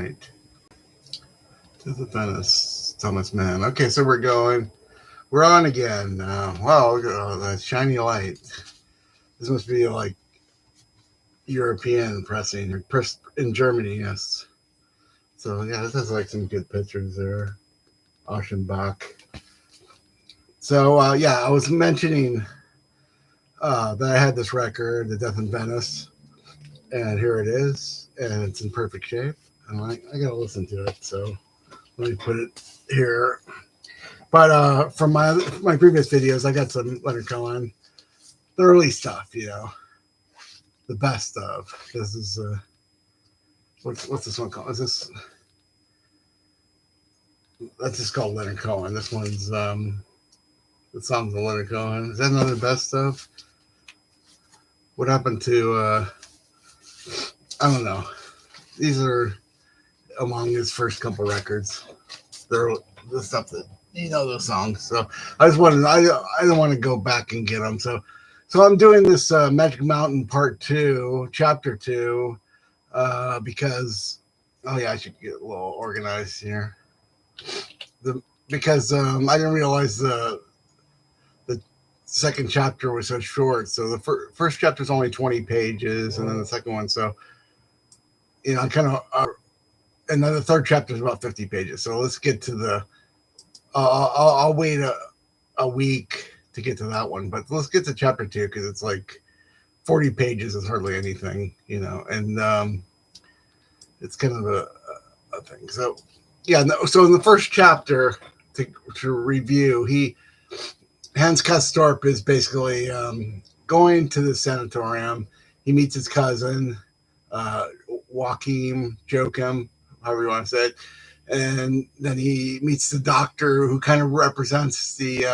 right. To the dentist, Thomas Mann. Okay, so we're on again. Wow, look at all that shiny light. This must be like European pressing, in Germany, yes. So yeah, this has like some good pictures there. Aschenbach. So yeah, I was mentioning that I had this record, The Death in Venice, and here it is, and it's in perfect shape. And I gotta listen to it, so let me put it here. But from my previous videos, I got some Leonard Cohen, the early stuff, the best of. This is what's this one called? That's just called Leonard Cohen. This one's the songs of Leonard Cohen. Is that another best of? What happened to I don't know. These are among his first couple records. They're the stuff that those songs. So I just wanted I don't want to go back and get them. So I'm doing this Magic Mountain Part 2, Chapter 2, because I should get a little organized here. Because I didn't realize the second chapter was so short. So the first chapter is only 20 pages, and then the second one. So kind of. And then the third chapter is about 50 pages. So let's get to the. I'll wait a week to get to that one, but let's get to chapter 2 because it's like 40 pages is hardly anything, and it's kind of a thing. So yeah, so in the first chapter to review, Hans Castorp is basically going to the sanatorium. He meets his cousin, Joachim, however you want to say it. And then he meets the doctor who kind of represents the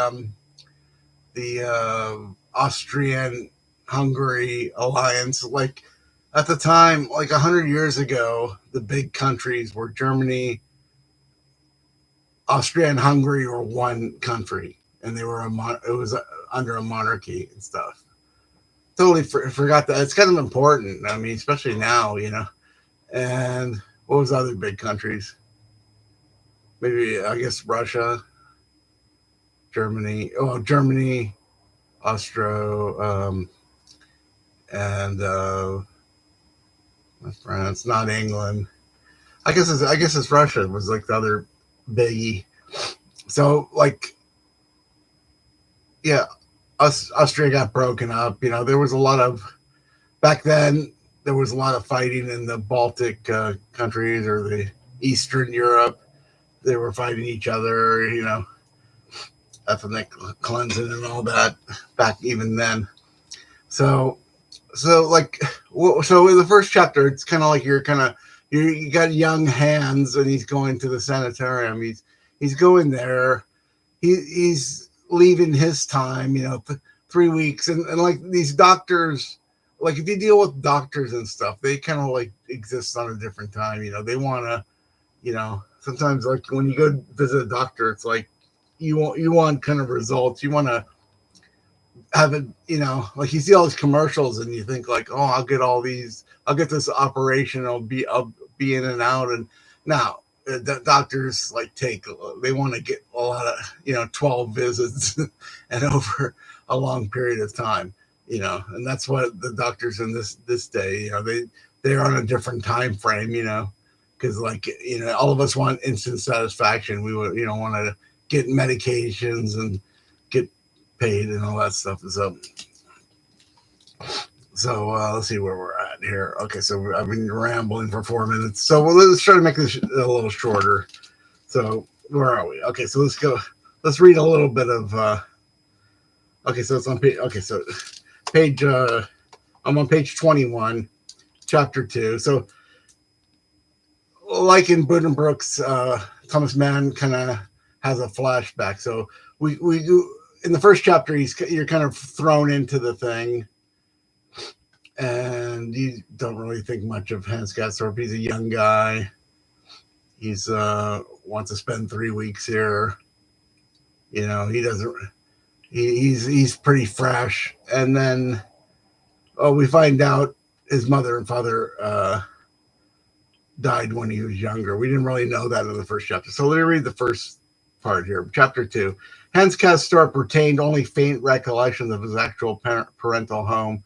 Austrian-Hungary alliance. Like at the time, like 100 years ago, the big countries were Germany, Austria, and Hungary were one country, and they were it was under a monarchy and stuff. Totally forgot that. It's kind of important. I mean, especially now, And what was the other big countries? Maybe, I guess, Russia, Germany, Austria, and France, not England. I guess it's Russia was like the other biggie. So like, yeah, Austria got broken up. There was a lot of back then. There was a lot of fighting in the Baltic countries or the Eastern Europe. They were fighting each other, ethnic cleansing and all that back even then. So in the first chapter, it's kind of like you got young Hans and he's going to the sanatorium. He's going there. He's leaving his time, 3 weeks. And like these doctors, like if you deal with doctors and stuff, they kind of like exist on a different time. They want to, sometimes like when you go visit a doctor, it's like you want kind of results. You want to have it, like you see all these commercials and you think like, oh, I'll get this operation. I'll be in and out. And now the doctors they want to get a lot of, 12 visits and over a long period of time, and that's what the doctors in this day, they're on a different time frame, because all of us want instant satisfaction. We would want to get medications and get paid and all that stuff. So let's see where we're at here. Okay, so I've been rambling for 4 minutes, so let's try to make this a little shorter. So where are we? Okay, so let's read a little bit of okay, so it's on page, I'm on page 21, chapter 2. So like in Buddenbrook's, Thomas Mann kind of has a flashback. So we do in the first chapter, you're kind of thrown into the thing, and you don't really think much of Hans Castorp. He's a young guy. He's wants to spend 3 weeks here. He doesn't. He's pretty fresh, and then we find out his mother and father died when he was younger. We didn't really know that in the first chapter. So let me read the first part here. Chapter 2. Hans Castorp retained only faint recollections of his actual parental home.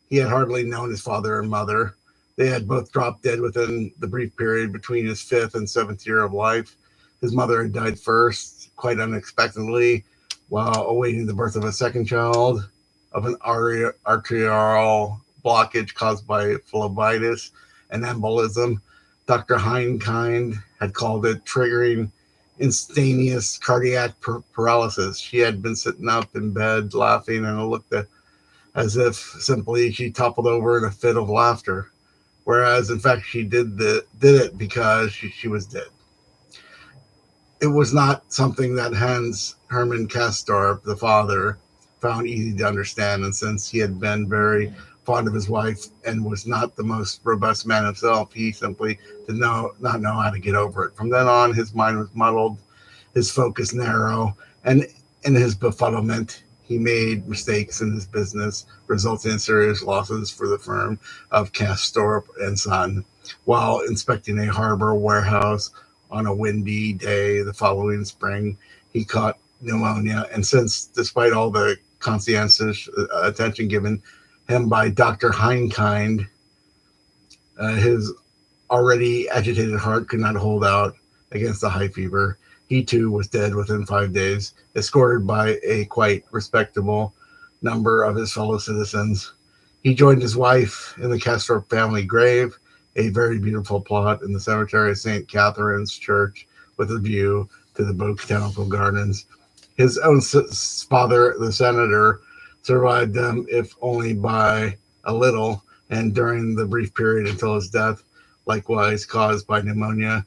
He had hardly known his father and mother. They had both dropped dead within the brief period between his 5th and 7th year of life. His mother had died first, quite unexpectedly, while awaiting the birth of a second child of an arterial blockage caused by phlebitis and embolism. Dr. Heinkind had called it triggering instantaneous cardiac paralysis. She had been sitting up in bed laughing and looked as if simply she toppled over in a fit of laughter, whereas in fact she did it because she was dead. It was not something that Hans Hermann Castorp, the father, found easy to understand, and since he had been very fond of his wife and was not the most robust man himself, he simply did not know how to get over it. From then on, his mind was muddled, his focus narrow, and in his befuddlement, he made mistakes in his business, resulting in serious losses for the firm of Castorp and Son. While inspecting a harbor warehouse on a windy day the following spring, he caught pneumonia, and since, despite all the conscientious attention given him by Dr. Heinkind, his already agitated heart could not hold out against the high fever. He too was dead within 5 days, escorted by a quite respectable number of his fellow citizens. He joined his wife in the Castorp family grave, a very beautiful plot in the cemetery of St. Catherine's Church with a view to the botanical gardens. His own father, the senator, survived them, if only by a little, and during the brief period until his death, likewise caused by pneumonia,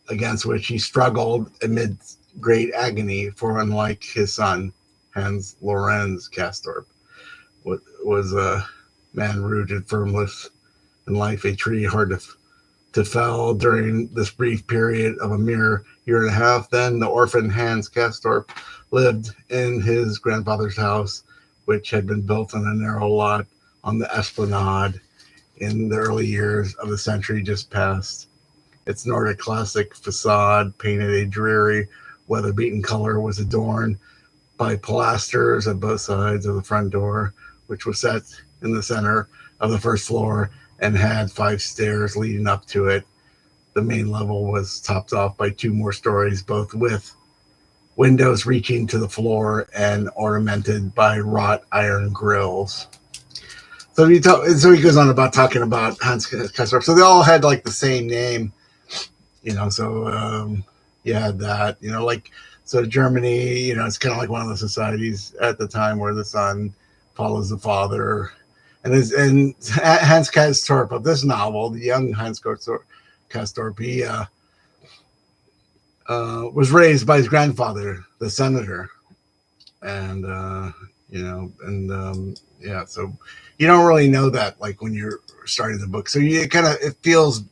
against which he struggled amid great agony, for unlike his son, Hans Lorenz Castorp, was a man rooted firmly in life, a tree hard to fell. During this brief period of a mere year and a half, then the orphan Hans Castorp lived in his grandfather's house, which had been built on a narrow lot on the Esplanade in the early years of the century just past. Its Nordic classic facade, painted a dreary, weather-beaten color, was adorned by pilasters at both sides of the front door, which was set in the center of the first floor and had 5 stairs leading up to it. The main level was topped off by 2 more stories, both with windows reaching to the floor and ornamented by wrought iron grills. So he goes on about talking about Hans Castorp. So they all had like the same name, So you had that, so Germany, it's kind of like one of the societies at the time where the son follows the father. And Hans Castorp of this novel, the young Hans Castorp, he was raised by his grandfather, the senator, and so you don't really know that like when you're starting the book. So you kind of it feels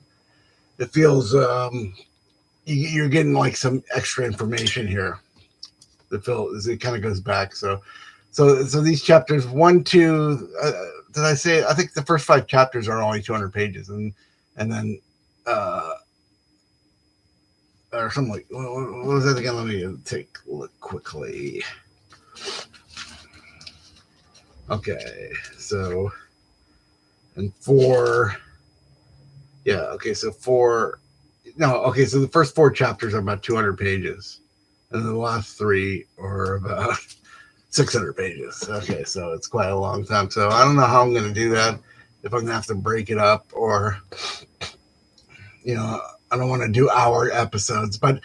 you're getting like some extra information here. It kind of goes back. So these chapters 1, 2. Did I say? I think the first 5 chapters are only 200 pages, and then or something like. What was that again? Let me take a look quickly. Okay, so and 4. Yeah. Okay, so 4. No. Okay, so the first 4 chapters are about 200 pages, and the last 3 are about 600 pages. Okay, so it's quite a long time. So I don't know how I'm going to do that. If I'm going to have to break it up, or I don't want to do hour episodes. But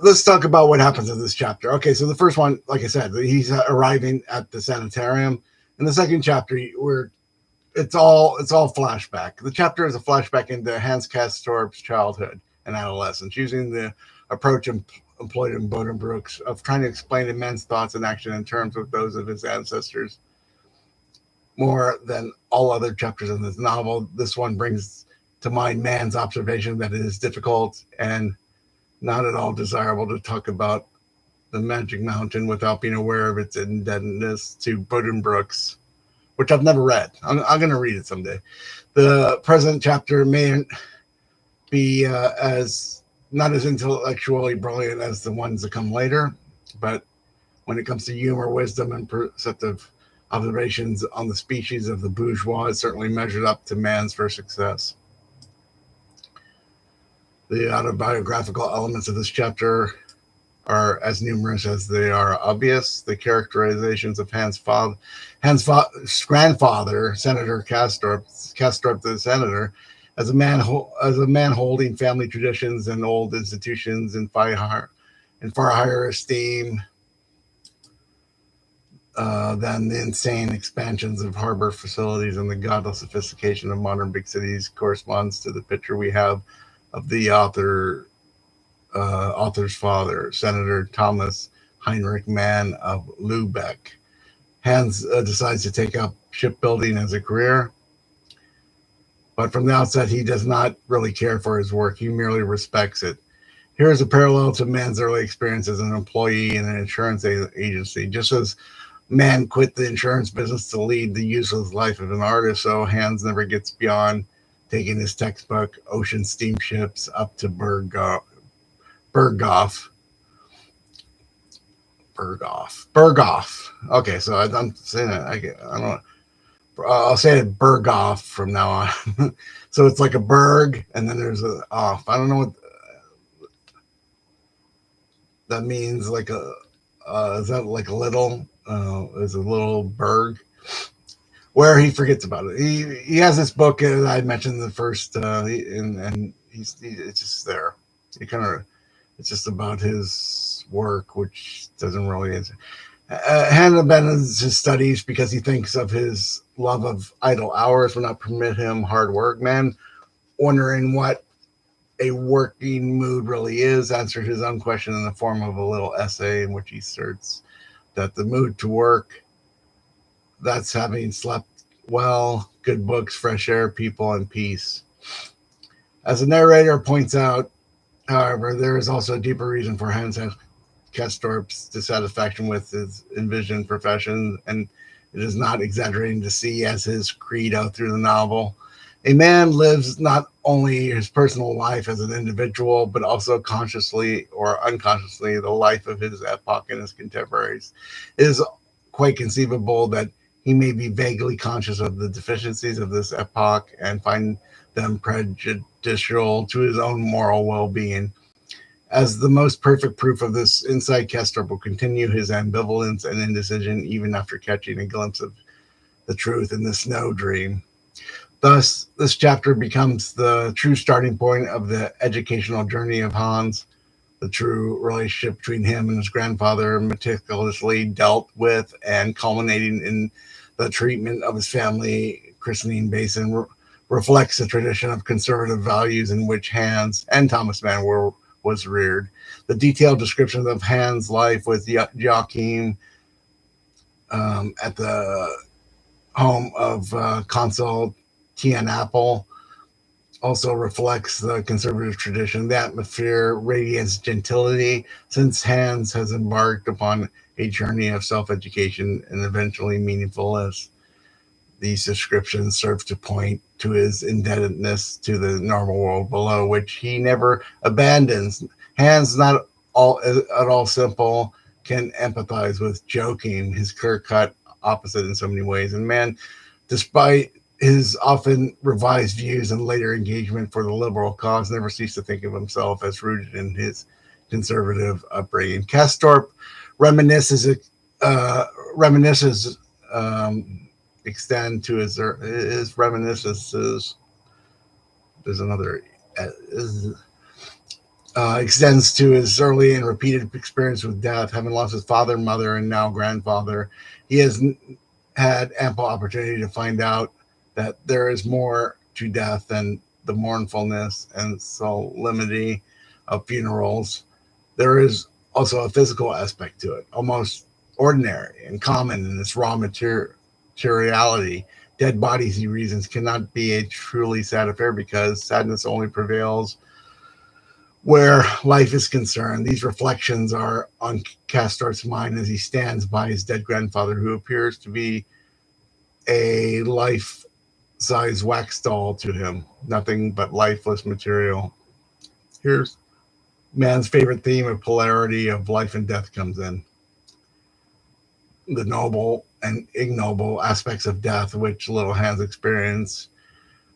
let's talk about what happens in this chapter. Okay, so the first one, like I said, he's arriving at the sanatorium. In the second chapter, it's all flashback. The chapter is a flashback into Hans Castorp's childhood and adolescence, using the approach employed in Bodenbrooks of trying to explain immense thoughts and action in terms of those of his ancestors. More than all other chapters in this novel, this one brings to mind Mann's observation that it is difficult and not at all desirable to talk about the Magic Mountain without being aware of its indebtedness to Bodenbrooks, which I've never read. I'm going to read it someday. The present chapter may be as not as intellectually brilliant as the ones that come later, but when it comes to humor, wisdom, and perceptive observations on the species of the bourgeois, it certainly measured up to Mann's first success. The autobiographical elements of this chapter are as numerous as they are obvious. The characterizations of grandfather, Senator Castorp the senator, as a man holding family traditions and old institutions in far higher esteem than the insane expansions of harbor facilities and the godless sophistication of modern big cities, corresponds to the picture we have of the author's father, Senator Thomas Heinrich Mann of Lübeck. Hans decides to take up shipbuilding as a career, but from the outset, he does not really care for his work. He merely respects it. Here is a parallel to Mann's early experience as an employee in an insurance agency. Just as Mann quit the insurance business to lead the useless life of an artist, so Hans never gets beyond taking his textbook ocean steamships up to Berghoff. Okay, so I'm saying it. I don't know. I'll say it Berghoff from now on. So it's like a berg, and then there's a off. I don't know what that means. Like a is that like a little? Is a little berg where he forgets about it. He has this book that I mentioned the first, and it's just there. He kind of it's just about his work, which doesn't really. Hand abandons his studies because he thinks of his love of idle hours will not permit him hard work. Man, wondering what a working mood really is, answered his own question in the form of a little essay in which he asserts that the mood to work, that's having slept well, good books, fresh air, people, and peace. As the narrator points out, however, there is also a deeper reason for Hans Castorp's dissatisfaction with his envisioned profession, and it is not exaggerating to see as his credo through the novel. A man lives not only his personal life as an individual, but also consciously or unconsciously the life of his epoch and his contemporaries. It is quite conceivable that he may be vaguely conscious of the deficiencies of this epoch and find them prejudicial to his own moral well-being. As the most perfect proof of this insight, Castorp will continue his ambivalence and indecision even after catching a glimpse of the truth in the snow dream. Thus, this chapter becomes the true starting point of the educational journey of Hans. The true relationship between him and his grandfather, meticulously dealt with and culminating in the treatment of his family christening basin, reflects the tradition of conservative values in which Hans and Thomas Mann was reared. The detailed description of Hans' life with Joachim at the home of Consul Tianapple also reflects the conservative tradition. The atmosphere radiates gentility since Hans has embarked upon a journey of self-education and eventually meaningfulness. These descriptions serve to point to his indebtedness to the normal world below, which he never abandons. Hans, not all at all simple, can empathize with Joachim, his clear-cut opposite in so many ways. And Mann, despite his often revised views and later engagement for the liberal cause, never ceased to think of himself as rooted in his conservative upbringing. Castorp reminiscences extend to his reminiscences. There's another extends to his early and repeated experience with death, having lost his father, mother, and now grandfather. He has had ample opportunity to find out that there is more to death than the mournfulness and solemnity of funerals. There is also a physical aspect to it, almost ordinary and common in its raw materiality. Dead bodies, he reasons, cannot be a truly sad affair because sadness only prevails where life is concerned. These reflections are on Castorp's mind as he stands by his dead grandfather, who appears to be a life-size wax doll to him, nothing but lifeless material. here's Mann's favorite theme of polarity of life and death comes in. The noble and ignoble aspects of death, which little Hans experience,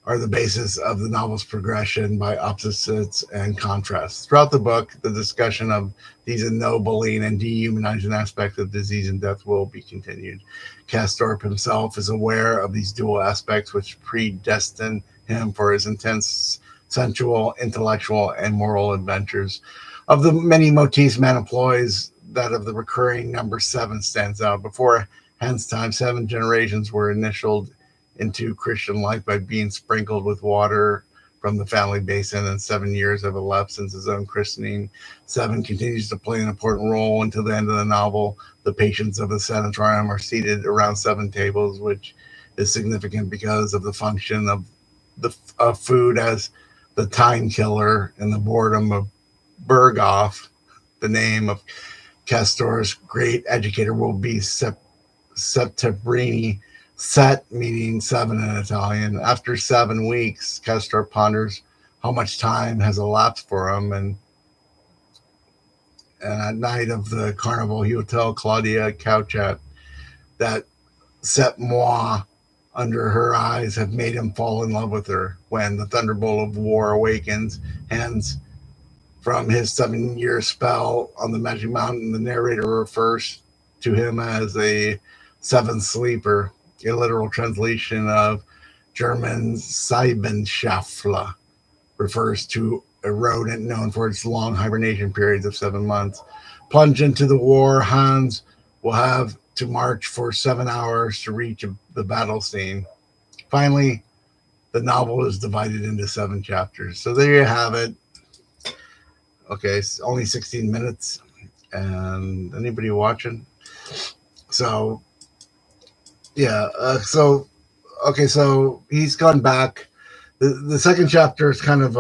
are the basis of the novel's progression by opposites and contrasts. Throughout the book, the discussion of these ennobling and dehumanizing aspects of disease and death will be continued. Castorp himself is aware of these dual aspects, which predestine him for his intense sensual, intellectual, and moral adventures. Of the many motifs Mann employs, that of the recurring number 7 stands out. Before Hans' time, 7 generations were initialed into Christian life by being sprinkled with water from the family basin, and 7 years have elapsed since his own christening. 7 continues to play an important role until the end of the novel. The patients of the sanatorium are seated around 7 tables, which is significant because of the function of food as the time killer and the boredom of Berghoff. The name of Castor's great educator will be Settembrini, set meaning 7 in Italian. After 7 weeks, Castorp ponders how much time has elapsed for him, and at night of the carnival, he will tell Claudia Couchet that sept mois under her eyes have made him fall in love with her. When the thunderbolt of war awakens Hans from his 7-year spell on the Magic Mountain, the narrator refers to him as a 7th sleeper. A literal translation of German Siebenschäfler refers to a rodent known for its long hibernation periods of 7 months. Plunged into the war, Hans will have to march for 7 hours to reach the battle scene. Finally, the novel is divided into 7 chapters. So there you have it. Okay, it's only 16 minutes. And anybody watching? So, yeah. So he's gone back. The second chapter is kind of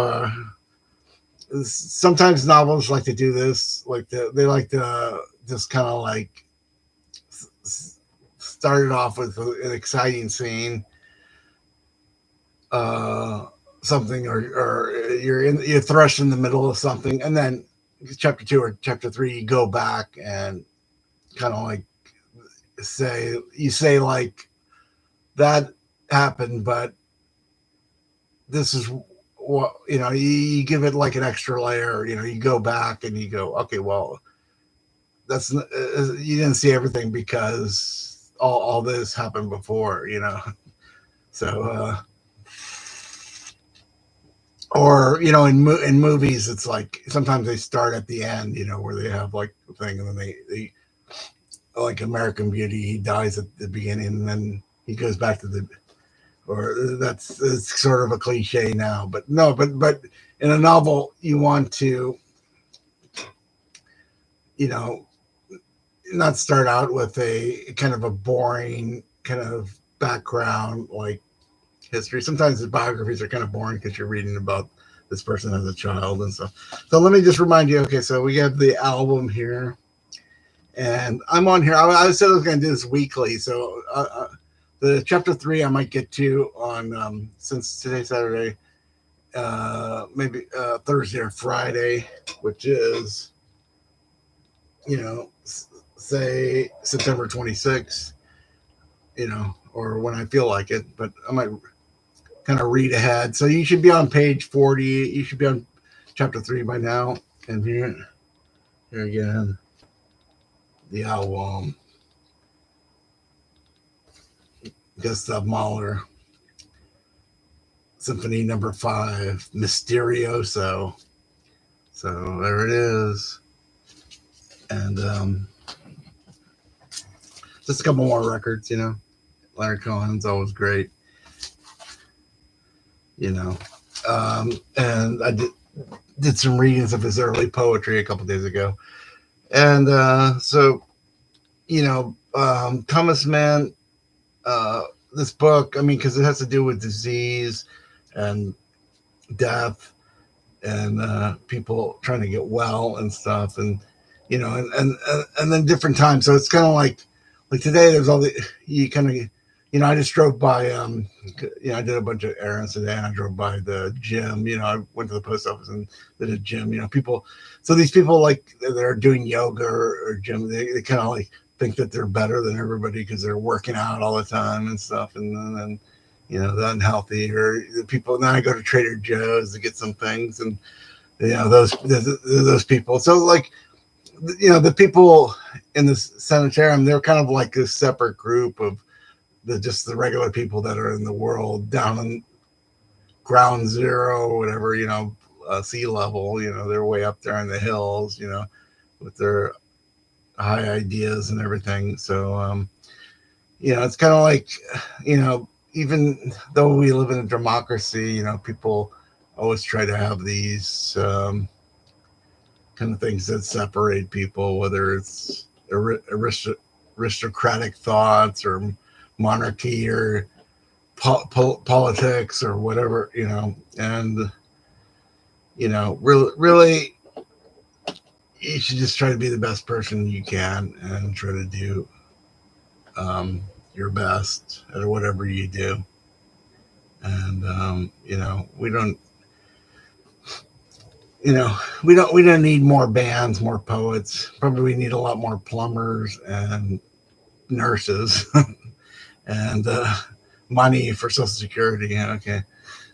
sometimes novels like to do this. They like to just kind of like start it off with an exciting scene, something, or you're thrust in the middle of something, and then chapter 2 or chapter 3 you go back and kind of like say like that happened, but this is what you give it like an extra layer. You go back and you go, okay, well, that's you didn't see everything because all this happened before, so or in movies it's like sometimes they start at the end, where they have like the thing, and then they like American Beauty, he dies at the beginning and then he goes back to it's sort of a cliche now, but no, but in a novel you want to not start out with a kind of a boring kind of background like history. Sometimes the biographies are kind of boring because you're reading about this person as a child and stuff. So let me just remind you, okay, so we have the album here, and I'm on here. I said I was going to do this weekly, so the chapter 3 I might get to on since today's Saturday, maybe Thursday or Friday, which is say September 26th, or when I feel like it, but I might kind of read ahead. So you should be on page 40. You should be on chapter 3 by now. And here again, the album, Gustav Mahler, Symphony Number 5, Mysterioso. So there it is. And just a couple more records, Leonard Cohen's always great, and I did some readings of his early poetry a couple days ago. And Thomas Mann, this book, because it has to do with disease and death and people trying to get well and stuff, and and then different times. So it's kind of like today there's all the you kind of I just drove by. I did a bunch of errands today, and I drove by the gym. I went to the post office and did a gym. People. So these people like that are doing yoga or gym, they kind of like think that they're better than everybody because they're working out all the time and stuff, and then the unhealthy or the people. Now I go to Trader Joe's to get some things, and those people. So like the people in the sanitarium, they're kind of like a separate group of just the regular people that are in the world down in ground zero or whatever, sea level. They're way up there in the hills, with their high ideas and everything. So it's kind of like even though we live in a democracy, people always try to have these kind of things that separate people, whether it's aristocratic thoughts or monarchy or politics or whatever, and really, you should just try to be the best person you can and try to do your best at whatever you do. And we don't we don't need more bands, more poets. Probably we need a lot more plumbers and nurses and money for Social Security. Okay,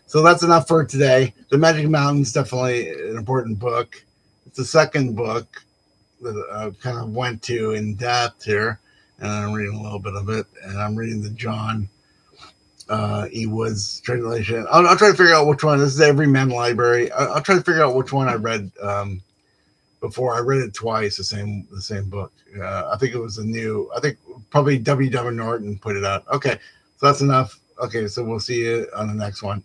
so that's enough for today. The Magic Mountain is definitely an important book. It's the second book that I kind of went to in depth here, and I'm reading a little bit of it, and I'm reading the John E. Woods translation. I'll try to figure out which one. This is Everyman Library. I'll try to figure out which one I read before. I read it twice, the same book. I think it was I think probably W. W. Norton put it out. Okay, so that's enough. Okay, so we'll see you on the next one.